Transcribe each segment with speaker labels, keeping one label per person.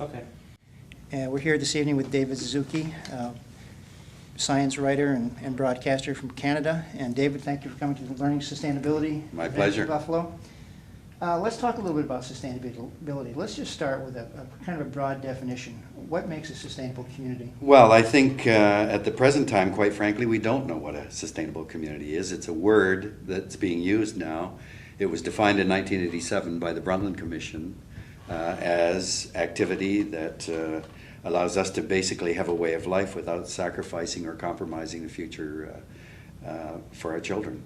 Speaker 1: Okay.
Speaker 2: We're here this evening with David Suzuki, science writer and broadcaster from Canada. And David, thank you for coming to the Learning Sustainability
Speaker 3: My
Speaker 2: event
Speaker 3: pleasure.
Speaker 2: in Buffalo. Let's talk a little bit about sustainability. Let's just start with a kind of a broad definition. What makes a sustainable community?
Speaker 3: Well, I think at the present time, quite frankly, we don't know what a sustainable community is. It's a word that's being used now. It was defined in 1987 by the Brundtland Commission as activity that allows us to basically have a way of life without sacrificing or compromising the future for our children.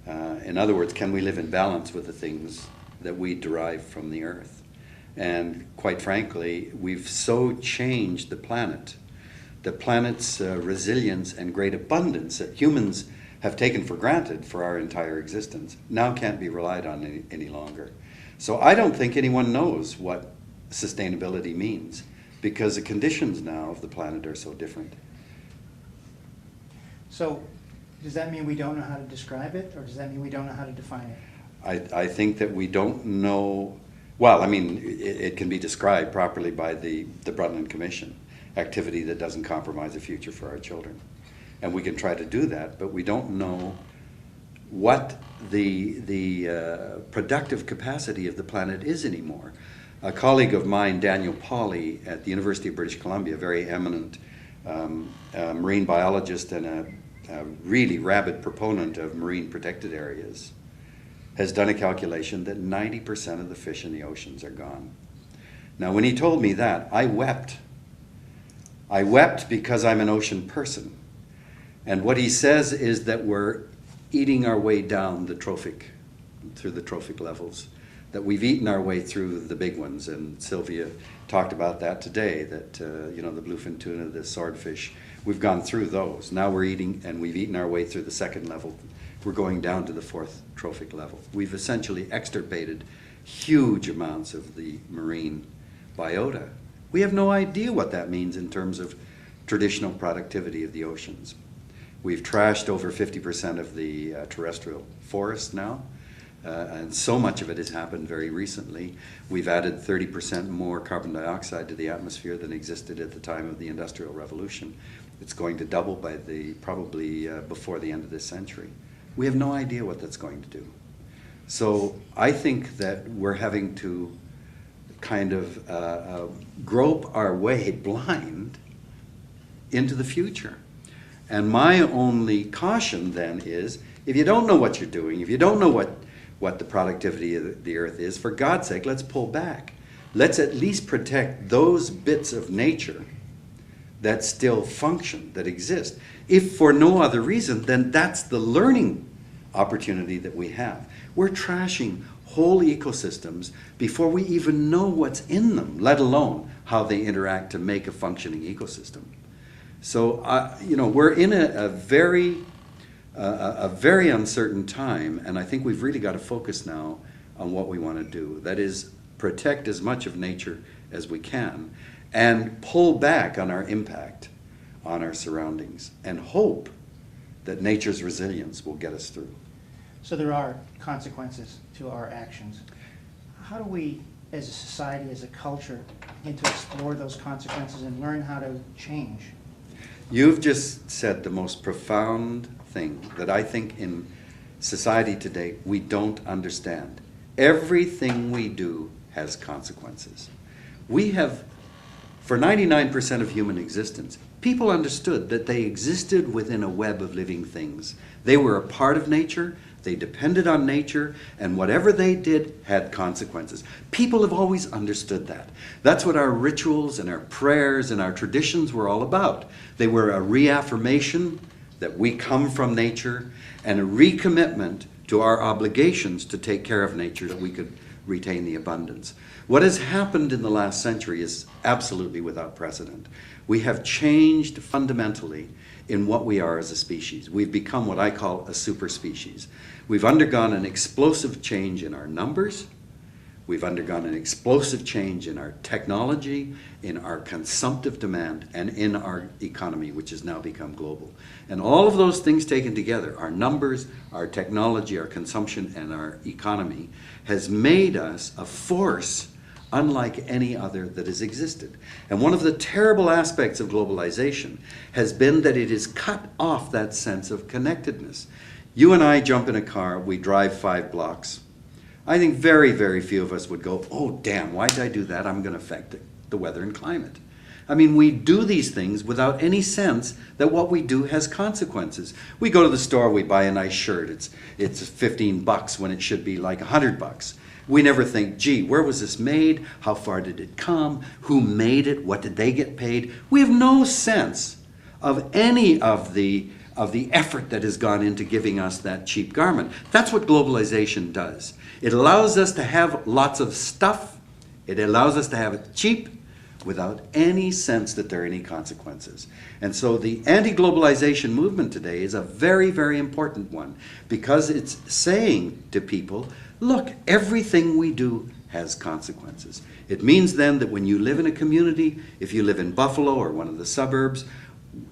Speaker 3: In other words, can we live in balance with the things that we derive from the earth? And quite frankly, we've so changed the planet's resilience and great abundance that humans have taken for granted for our entire existence now can't be relied on any longer. So I don't think anyone knows what sustainability means because the conditions now of the planet are so different.
Speaker 2: So does that mean we don't know how to describe it, or does that mean we don't know how to define it?
Speaker 3: I think that we don't know, well, I mean, it can be described properly by the Brundtland Commission, activity that doesn't compromise the future for our children. And we can try to do that, but we don't know what the productive capacity of the planet is anymore. A colleague of mine, Daniel Pauly, at the University of British Columbia, a very eminent marine biologist and a really rabid proponent of marine protected areas, has done a calculation that 90% of the fish in the oceans are gone. Now, when he told me that, I wept. I wept because I'm an ocean person. And what he says is that we're eating our way down through the trophic levels, that we've eaten our way through the big ones. And Sylvia talked about that today, that the bluefin tuna, the swordfish, we've gone through those. Now we're eating, and we've eaten our way through the second level. We're going down to the fourth trophic level. We've essentially extirpated huge amounts of the marine biota. We have no idea what that means in terms of traditional productivity of the oceans. We've trashed over 50% of the terrestrial forest now, and so much of it has happened very recently. We've added 30% more carbon dioxide to the atmosphere than existed at the time of the Industrial Revolution. It's going to double by probably before the end of this century. We have no idea what that's going to do. So I think that we're having to kind of grope our way blind into the future. And my only caution then is, if you don't know what you're doing, if you don't know what the productivity of the earth is, for God's sake, let's pull back. Let's at least protect those bits of nature that still function, that exist. If for no other reason, then that's the learning opportunity that we have. We're trashing whole ecosystems before we even know what's in them, let alone how they interact to make a functioning ecosystem. So, we're in a very uncertain time, and I think we've really got to focus now on what we want to do. That is, protect as much of nature as we can and pull back on our impact on our surroundings and hope that nature's resilience will get us through.
Speaker 2: So there are consequences to our actions. How do we, as a society, as a culture, begin to explore those consequences and learn how to change?
Speaker 3: You've just said the most profound thing that I think in society today we don't understand. Everything we do has consequences. We have, for 99% of human existence, people understood that they existed within a web of living things. They were a part of nature, they depended on nature, and whatever they did had consequences. People have always understood that. That's what our rituals and our prayers and our traditions were all about. They were a reaffirmation that we come from nature and a recommitment to our obligations to take care of nature, that we could retain the abundance. What has happened in the last century is absolutely without precedent. We have changed fundamentally in what we are as a species. We've become what I call a super species. We've undergone an explosive change in our numbers. We've undergone an explosive change in our technology, in our consumptive demand, and in our economy, which has now become global. And all of those things taken together, our numbers, our technology, our consumption, and our economy, has made us a force unlike any other that has existed. And one of the terrible aspects of globalization has been that it has cut off that sense of connectedness. You and I jump in a car, we drive 5 blocks. I think very, very few of us would go, oh damn, why did I do that? I'm going to affect the weather and climate. I mean, we do these things without any sense that what we do has consequences. We go to the store, we buy a nice shirt. It's $15 when it should be like $100. We never think, gee, where was this made? How far did it come? Who made it? What did they get paid? We have no sense of any of the effort that has gone into giving us that cheap garment. That's what globalization does. It allows us to have lots of stuff. It allows us to have it cheap without any sense that there are any consequences. And so the anti-globalization movement today is a very, very important one because it's saying to people, look, everything we do has consequences. It means then that when you live in a community, if you live in Buffalo or one of the suburbs,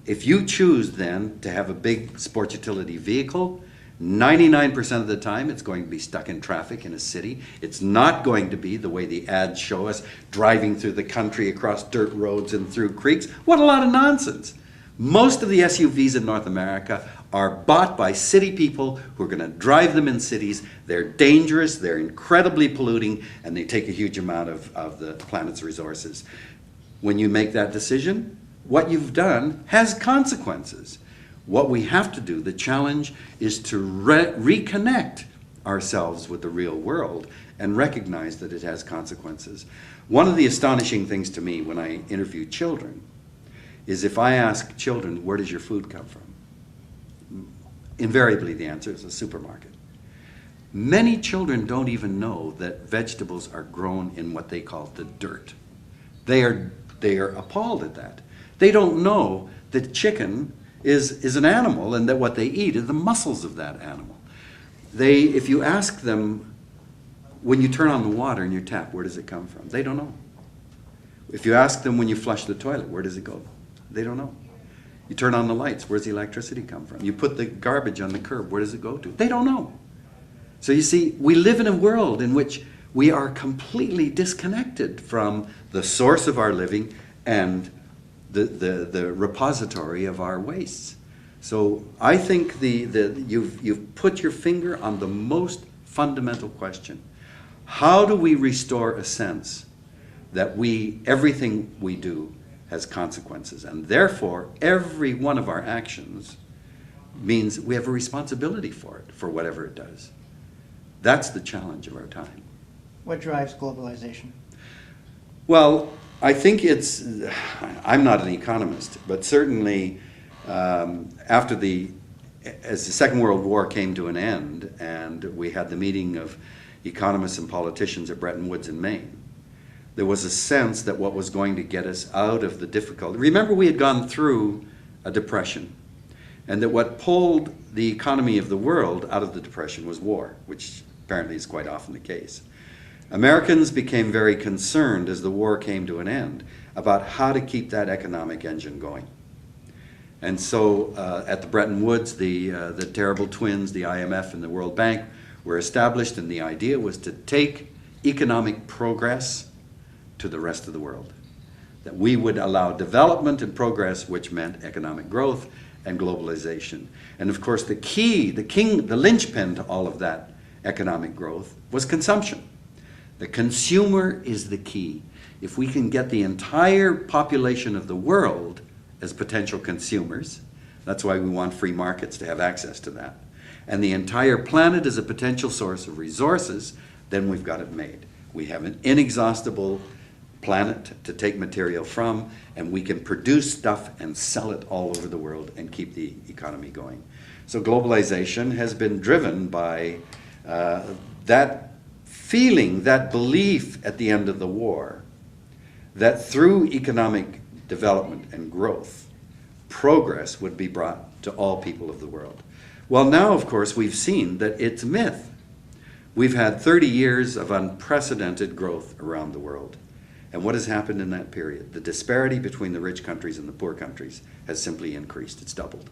Speaker 3: if you choose then to have a big sports utility vehicle, 99% of the time it's going to be stuck in traffic in a city. It's not going to be the way the ads show us, driving through the country across dirt roads and through creeks. What a lot of nonsense. Most of the SUVs in North America are bought by city people who are going to drive them in cities. They're dangerous, they're incredibly polluting, and they take a huge amount of the planet's resources. When you make that decision, what you've done has consequences. What we have to do, the challenge, is to reconnect ourselves with the real world and recognize that it has consequences. One of the astonishing things to me when I interview children is if I ask children, where does your food come from? Invariably the answer is a supermarket. Many children don't even know that vegetables are grown in what they call the dirt. They are appalled at that. They don't know that chicken is an animal and that what they eat are the muscles of that animal. If you ask them, when you turn on the water in your tap, where does it come from? They don't know. If you ask them when you flush the toilet, where does it go? They don't know. You turn on the lights, where's the electricity come from? You put the garbage on the curb, where does it go to? They don't know. So you see, we live in a world in which we are completely disconnected from the source of our living and the repository of our wastes. So I think you've put your finger on the most fundamental question. How do we restore a sense that everything we do has consequences, and therefore every one of our actions means we have a responsibility for it, for whatever it does. That's the challenge of our time.
Speaker 2: What drives globalization?
Speaker 3: Well, I think I'm not an economist, but certainly as the Second World War came to an end and we had the meeting of economists and politicians at Bretton Woods in Maine, there was a sense that what was going to get us out of the difficulty. Remember, we had gone through a depression, and that what pulled the economy of the world out of the depression was war, which apparently is quite often the case. Americans became very concerned as the war came to an end about how to keep that economic engine going. And so at the Bretton Woods, the terrible twins, the IMF and the World Bank, were established, and the idea was to take economic progress to the rest of the world. That we would allow development and progress, which meant economic growth and globalization. And of course the linchpin to all of that economic growth was consumption. The consumer is the key. If we can get the entire population of the world as potential consumers, that's why we want free markets to have access to that, and the entire planet is a potential source of resources, then we've got it made. We have an inexhaustible planet to take material from, and we can produce stuff and sell it all over the world and keep the economy going. So globalization has been driven by that feeling, that belief at the end of the war, that through economic development and growth, progress would be brought to all people of the world. Well, now, of course, we've seen that it's a myth. We've had 30 years of unprecedented growth around the world. And what has happened in that period? The disparity between the rich countries and the poor countries has simply increased. It's doubled.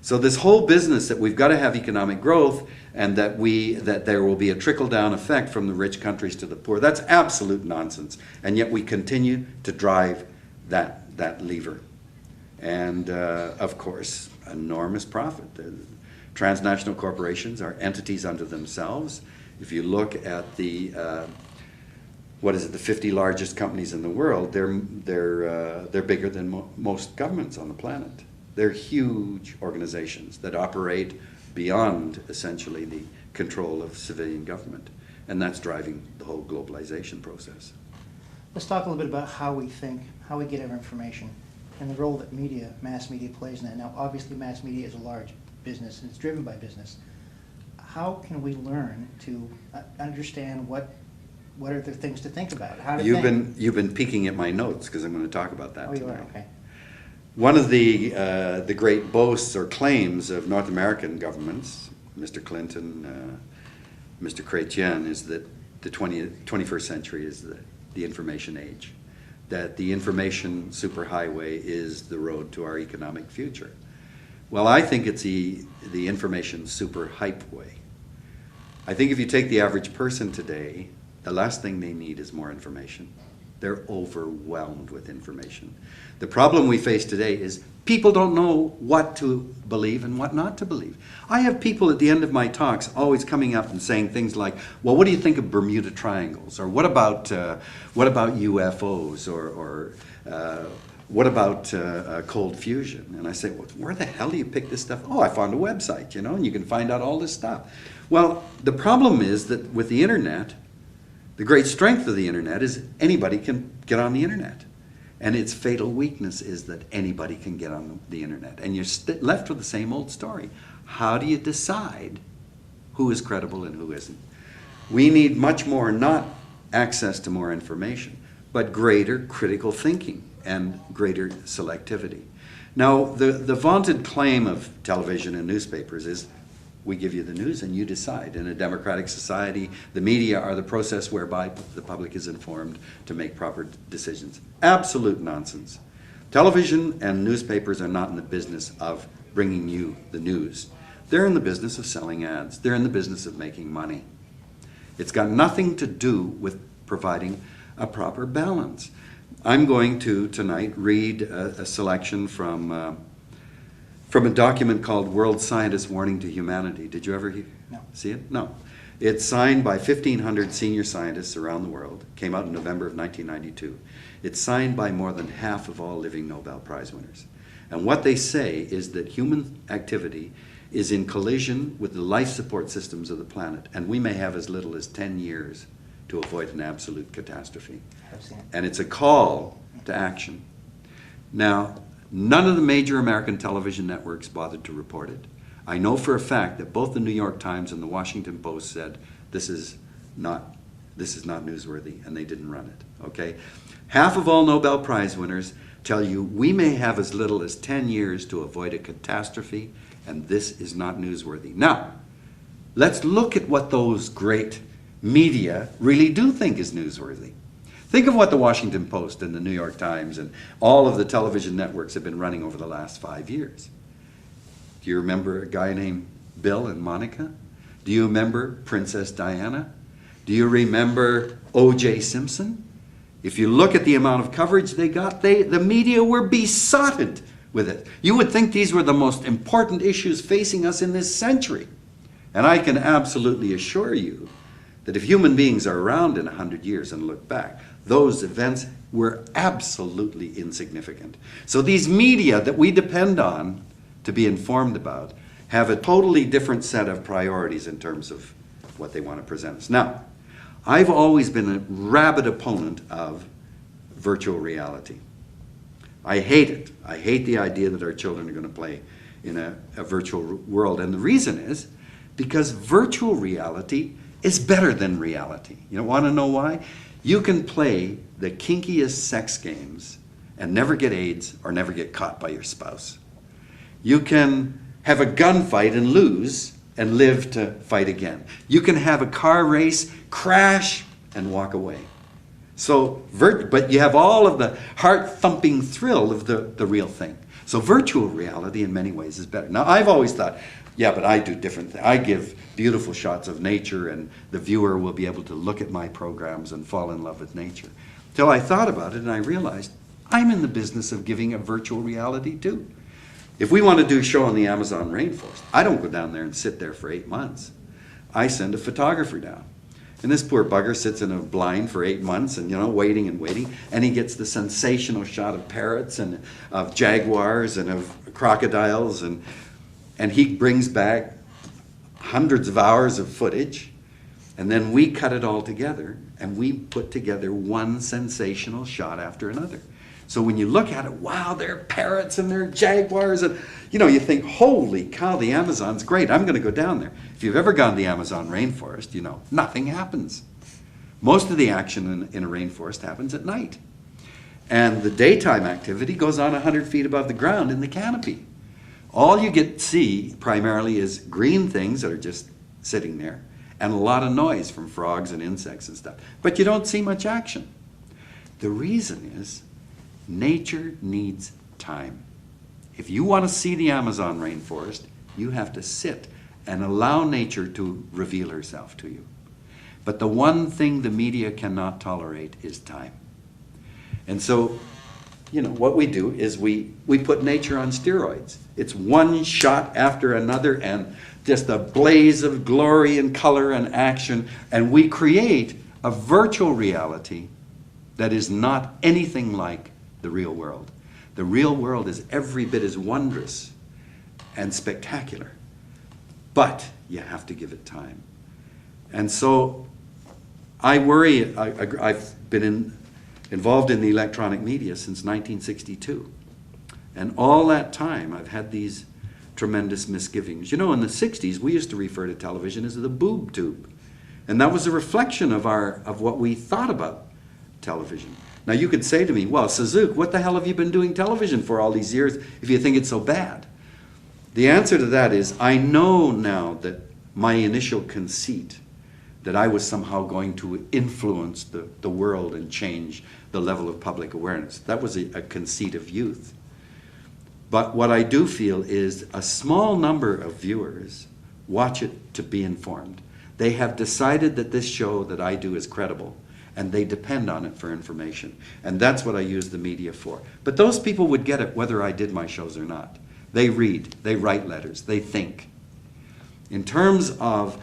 Speaker 3: So this whole business that we've got to have economic growth and that there will be a trickle-down effect from the rich countries to the poor, that's absolute nonsense. And yet we continue to drive that lever. And of course, enormous profit. The transnational corporations are entities unto themselves. If you look at the the 50 largest companies in the world, they're bigger than most governments on the planet. They're huge organizations that operate beyond essentially the control of civilian government, and that's driving the whole globalization process.
Speaker 2: Let's talk a little bit about how we think, how we get our information, and the role that mass media plays in that. Now, obviously, mass media is a large business, and it's driven by business. How can we learn to understand what are the things to think about? How to think?
Speaker 3: You've been peeking at my notes because I'm going to talk about that.
Speaker 2: Oh, you
Speaker 3: tonight.
Speaker 2: are, okay.
Speaker 3: One of the great boasts or claims of North American governments, Mr. Clinton, Mr. Chrétien, is that the 21st century is the information age, that the information superhighway is the road to our economic future. Well, I think it's the information super hype way. I think if you take the average person today, the last thing they need is more information. They're overwhelmed with information. The problem we face today is people don't know what to believe and what not to believe. I have people at the end of my talks always coming up and saying things like, well, what do you think of Bermuda Triangles? Or what about UFOs? Or what about cold fusion? And I say, well, where the hell do you pick this stuff? Oh, I found a website, and you can find out all this stuff. Well, the problem is that with the internet, the great strength of the internet is anybody can get on the internet. And its fatal weakness is that anybody can get on the internet. And you're left with the same old story. How do you decide who is credible and who isn't? We need much more, not access to more information, but greater critical thinking and greater selectivity. Now, the vaunted claim of television and newspapers is we give you the news and you decide. In a democratic society, the media are the process whereby the public is informed to make proper decisions. Absolute nonsense. Television and newspapers are not in the business of bringing you the news. They're in the business of selling ads. They're in the business of making money. It's got nothing to do with providing a proper balance. I'm going to tonight read a selection from a document called World Scientists' Warning to Humanity. Did you ever see it? No. It's signed by 1,500 senior scientists around the world. Came out in November of 1992. It's signed by more than half of all living Nobel Prize winners. And what they say is that human activity is in collision with the life support systems of the planet, and we may have as little as 10 years to avoid an absolute catastrophe. And it's a call to action. Now, none of the major American television networks bothered to report it. I know for a fact that both the New York Times and the Washington Post said this is not newsworthy, and they didn't run it. Okay? Half of all Nobel Prize winners tell you we may have as little as 10 years to avoid a catastrophe, and this is not newsworthy. Now, let's look at what those great media really do think is newsworthy. Think of what the Washington Post and the New York Times and all of the television networks have been running over the last 5 years. Do you remember a guy named Bill and Monica? Do you remember Princess Diana? Do you remember O.J. Simpson? If you look at the amount of coverage they got, the media were besotted with it. You would think these were the most important issues facing us in this century. And I can absolutely assure you that if human beings are around in 100 years and look back, those events were absolutely insignificant. So these media that we depend on to be informed about have a totally different set of priorities in terms of what they want to present us. Now, I've always been a rabid opponent of virtual reality. I hate it. I hate the idea that our children are going to play in a virtual world. And the reason is because virtual reality is better than reality. You want to know why? You can play the kinkiest sex games and never get AIDS or never get caught by your spouse. You can have a gunfight and lose and live to fight again. You can have a car race, crash, and walk away. So, but you have all of the heart-thumping thrill of the real thing. So virtual reality in many ways is better. Now, I've always thought, yeah, but I do different things. I give beautiful shots of nature, and the viewer will be able to look at my programs and fall in love with nature. Till I thought about it and I realized I'm in the business of giving a virtual reality too. If we want to do a show on the Amazon rainforest, I don't go down there and sit there for 8 months. I send a photographer down. And this poor bugger sits in a blind for 8 months and, waiting and waiting. And he gets the sensational shot of parrots and of jaguars and of crocodiles. And he brings back hundreds of hours of footage. And then we cut it all together and we put together one sensational shot after another. So when you look at it, wow, there are parrots and there are jaguars. And, you think, holy cow, the Amazon's great. I'm going to go down there. If you've ever gone to the Amazon rainforest, nothing happens. Most of the action in a rainforest happens at night. And the daytime activity goes on 100 feet above the ground in the canopy. All you get to see primarily is green things that are just sitting there and a lot of noise from frogs and insects and stuff. But you don't see much action. The reason is nature needs time. If you want to see the Amazon rainforest, you have to sit and allow nature to reveal herself to you. But the one thing the media cannot tolerate is time. And so, what we do is we put nature on steroids. It's one shot after another and just a blaze of glory and color and action. And we create a virtual reality that is not anything like the real world. The real world is every bit as wondrous and spectacular. But you have to give it time. And so I worry, I've been involved in the electronic media since 1962. And all that time I've had these tremendous misgivings. In the 60s we used to refer to television as the boob tube. And that was a reflection of what we thought about television. Now you could say to me, well, Suzuki, what the hell have you been doing television for all these years if you think it's so bad? The answer to that is, I know now that my initial conceit, that I was somehow going to influence the world and change the level of public awareness, that was a conceit of youth. But what I do feel is a small number of viewers watch it to be informed. They have decided that this show that I do is credible, and they depend on it for information. And that's what I use the media for. But those people would get it whether I did my shows or not. They read, they write letters, they think. In terms of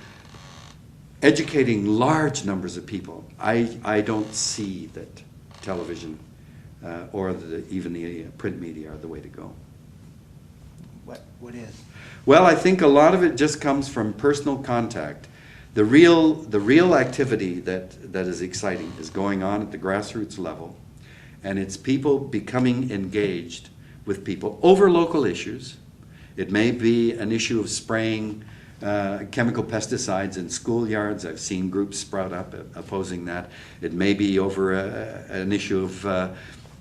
Speaker 3: educating large numbers of people, I don't see that television or even the print media are the way to go.
Speaker 2: What is?
Speaker 3: Well, I think a lot of it just comes from personal contact. The real activity that is exciting is going on at the grassroots level, and it's people becoming engaged with people over local issues. It may be an issue of spraying chemical pesticides in schoolyards. I've seen groups sprout up opposing that. It may be over an issue of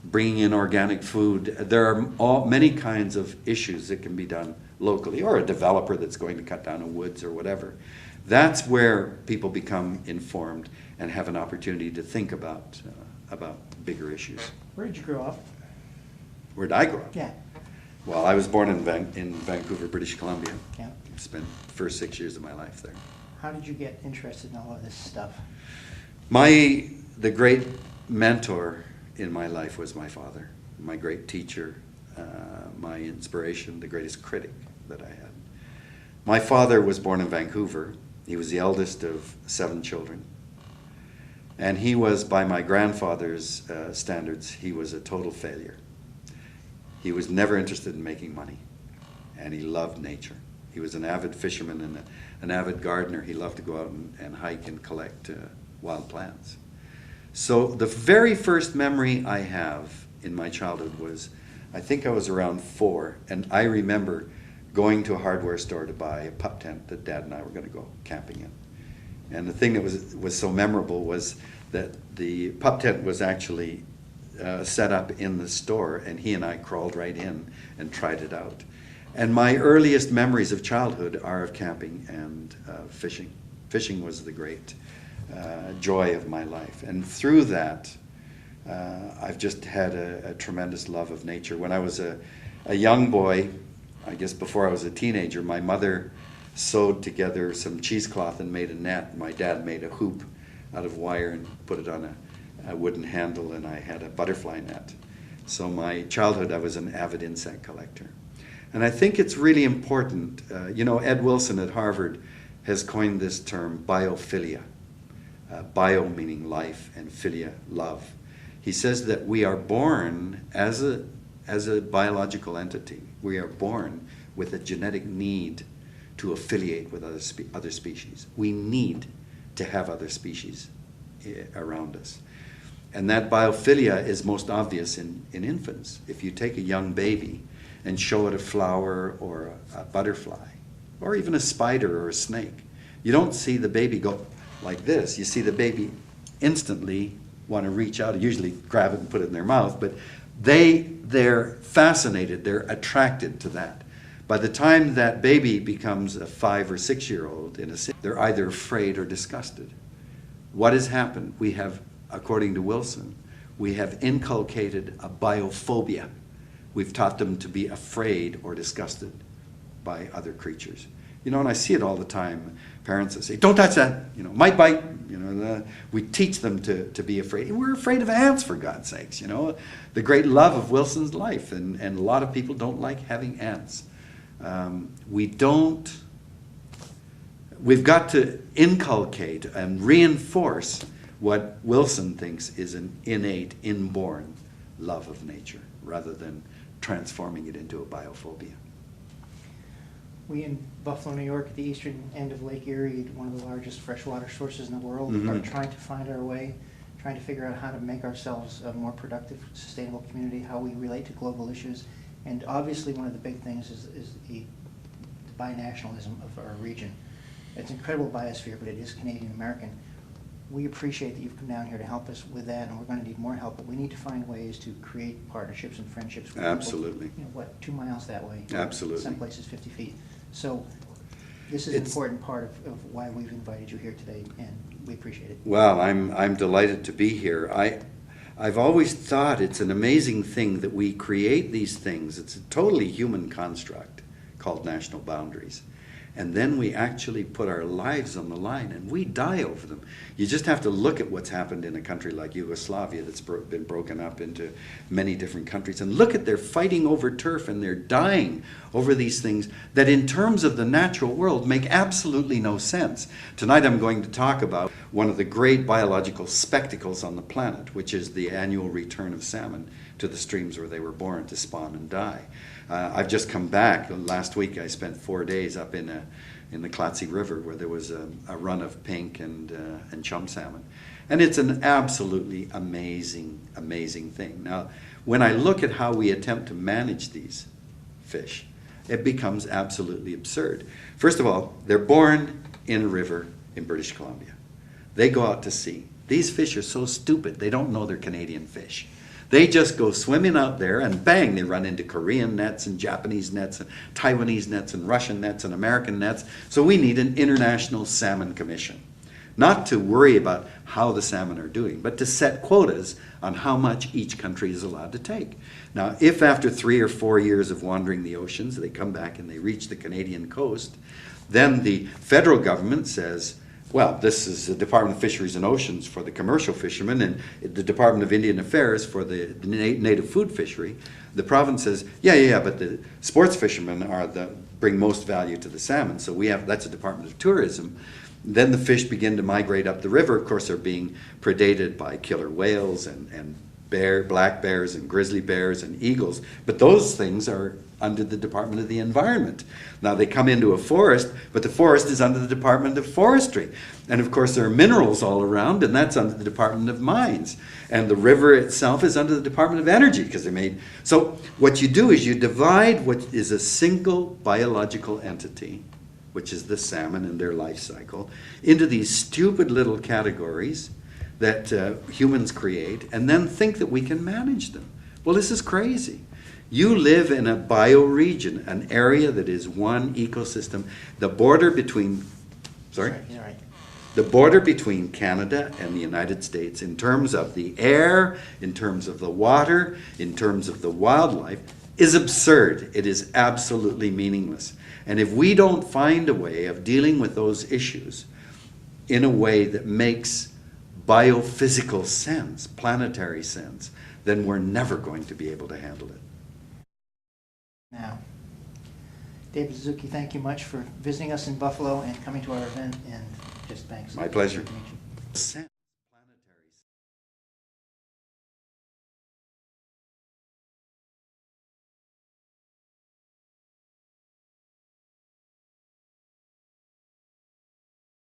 Speaker 3: bringing in organic food. There are many kinds of issues that can be done locally, or a developer that's going to cut down a woods or whatever. That's where people become informed and have an opportunity to think about bigger issues.
Speaker 2: Where did you grow up?
Speaker 3: Where did I grow up?
Speaker 2: Yeah.
Speaker 3: Well, I was born in Vancouver, British Columbia.
Speaker 2: Yeah.
Speaker 3: Spent the first 6 years of my life there.
Speaker 2: How did you get interested in all of this stuff?
Speaker 3: The great mentor in my life was my father, my great teacher, my inspiration, the greatest critic that I had. My father was born in Vancouver. He was the eldest of 7 children. And he was, by my grandfather's standards, he was a total failure. He was never interested in making money, and he loved nature. He was an avid fisherman and an avid gardener. He loved to go out and hike and collect wild plants. So the very first memory I have in my childhood was, I think I was around 4, and I remember going to a hardware store to buy a pup tent that Dad and I were going to go camping in. And the thing that was so memorable was that the pup tent was actually set up in the store, and he and I crawled right in and tried it out. And my earliest memories of childhood are of camping and fishing. Fishing was the great joy of my life. And through that, I've just had a tremendous love of nature. When I was a young boy, I guess before I was a teenager, my mother sewed together some cheesecloth and made a net. My dad made a hoop out of wire and put it on a wooden handle, and I had a butterfly net. So my childhood, I was an avid insect collector. And I think it's really important, Ed Wilson at Harvard has coined this term biophilia. Bio meaning life and philia, love. He says that we are born as a biological entity. We are born with a genetic need to affiliate with other species. We need to have other species around us. And that biophilia is most obvious in infants. If you take a young baby and show it a flower or a butterfly, or even a spider or a snake, you don't see the baby go like this. You see the baby instantly want to reach out, usually grab it and put it in their mouth, but they're fascinated, they're attracted to that. By the time that baby becomes a 5 or 6 year old they're either afraid or disgusted. What has happened? We have, according to Wilson, we have inculcated a biophobia. We've taught them to be afraid or disgusted by other creatures. And I see it all the time. Parents that say, don't touch that, might bite. We teach them to be afraid. We're afraid of ants, for God's sakes, the great love of Wilson's life. And a lot of people don't like having ants. We've got to inculcate and reinforce what Wilson thinks is an innate, inborn love of nature, rather than transforming it into a biophobia.
Speaker 2: We in Buffalo, New York, at the eastern end of Lake Erie, one of the largest freshwater sources in the world, are trying to find our way, trying to figure out how to make ourselves a more productive, sustainable community, how we relate to global issues. And obviously one of the big things is the binationalism of our region. It's an incredible biosphere, but it is Canadian-American. We appreciate that you've come down here to help us with that, and we're going to need more help, but we need to find ways to create partnerships and friendships with
Speaker 3: Absolutely.
Speaker 2: people, 2 miles that way?
Speaker 3: Absolutely.
Speaker 2: Some places 50 feet. So this is an important part of why we've invited you here today, and we appreciate it.
Speaker 3: Well, I'm delighted to be here. I've always thought it's an amazing thing that we create these things. It's a totally human construct called national boundaries. And then we actually put our lives on the line, and we die over them. You just have to look at what's happened in a country like Yugoslavia that's been broken up into many different countries, and look at they're fighting over turf and they're dying over these things that in terms of the natural world make absolutely no sense. Tonight I'm going to talk about one of the great biological spectacles on the planet, which is the annual return of salmon to the streams where they were born to spawn and die. I've just come back. Last week I spent 4 days up in the Clatsey River, where there was a run of pink and chum salmon. And it's an absolutely amazing, amazing thing. Now, when I look at how we attempt to manage these fish, it becomes absolutely absurd. First of all, they're born in a river in British Columbia. They go out to sea. These fish are so stupid, they don't know they're Canadian fish. They just go swimming out there, and bang, they run into Korean nets and Japanese nets and Taiwanese nets and Russian nets and American nets. So we need an international salmon commission. Not to worry about how the salmon are doing, but to set quotas on how much each country is allowed to take. Now, if after 3 or 4 years of wandering the oceans, they come back and they reach the Canadian coast, then the federal government says, well, this is the Department of Fisheries and Oceans for the commercial fishermen, and the Department of Indian Affairs for the native food fishery. The province says, yeah, but the sports fishermen bring most value to the salmon, so that's a Department of Tourism. Then the fish begin to migrate up the river. Of course, they're being predated by killer whales and black bears and grizzly bears and eagles, but those things are under the Department of the Environment. Now they come into a forest, but the forest is under the Department of Forestry. And of course there are minerals all around, and that's under the Department of Mines. And the river itself is under the Department of Energy, because they're made. So what you do is you divide what is a single biological entity, which is the salmon and their life cycle, into these stupid little categories that humans create, and then think that we can manage them. Well, this is crazy. You live in a bioregion, an area that is one ecosystem. The border between, the border between Canada and the United States, in terms of the air, in terms of the water, in terms of the wildlife, is absurd. It is absolutely meaningless. And if we don't find a way of dealing with those issues in a way that makes biophysical sense, planetary sense, then we're never going to be able to handle it.
Speaker 2: Now, David Suzuki, thank you much for visiting us in Buffalo and coming to our event, and just thanks.
Speaker 3: My pleasure.
Speaker 2: Good to meet you.